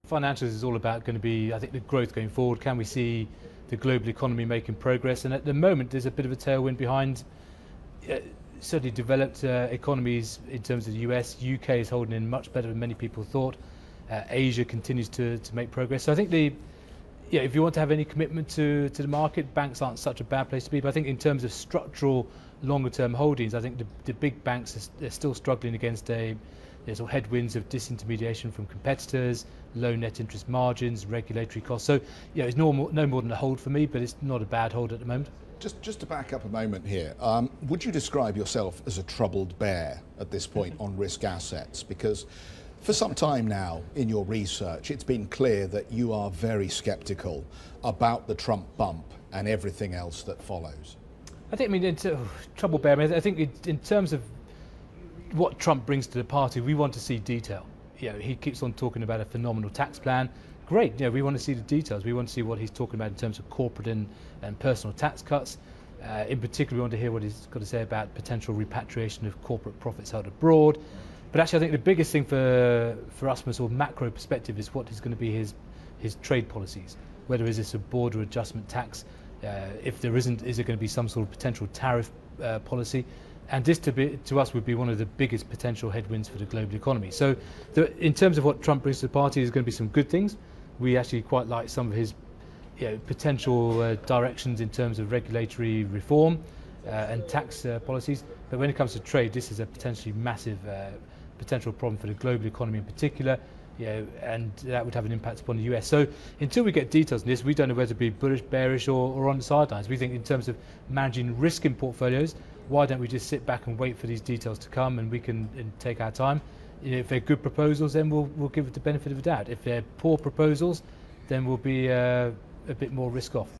financials is all about going to be, I think, the growth going forward. Can we see the global economy making progress? And at the moment, there's a bit of a tailwind behind certainly developed economies in terms of the US. UK is holding in much better than many people thought. Asia continues to make progress. So I think if you want to have any commitment to the market, banks aren't such a bad place to be. But I think in terms of structural longer term holdings, I think the big banks are still struggling against there's headwinds of disintermediation from competitors, low net interest margins, regulatory costs. So it's no more than a hold for me, but it's not a bad hold at the moment. Just to back up a moment here, would you describe yourself as a troubled bear at this point on risk assets? Because for some time now in your research, it's been clear that you are very sceptical about the Trump bump and everything else that follows. I think, troubled bear, I think in terms of what Trump brings to the party, we want to see detail. He keeps on talking about a phenomenal tax plan. Great, we want to see the details. We want to see what he's talking about in terms of corporate and personal tax cuts. In particular, we want to hear what he's got to say about potential repatriation of corporate profits held abroad. But actually, I think the biggest thing for us from a sort of macro perspective is what is going to be his trade policies. Whether is this a border adjustment tax? If there isn't, is there going to be some sort of potential tariff policy? And this to us would be one of the biggest potential headwinds for the global economy. So in terms of what Trump brings to the party, there's going to be some good things. We actually quite like some of his potential directions in terms of regulatory reform and tax policies. But when it comes to trade, this is a potentially massive potential problem for the global economy in particular, and that would have an impact upon the US. So until we get details on this, we don't know whether to be bullish, bearish, or on the sidelines. We think in terms of managing risk in portfolios, why don't we just sit back and wait for these details to come, and we can take our time. If they're good proposals, then we'll give it the benefit of the doubt. If they're poor proposals, then we'll be a bit more risk off.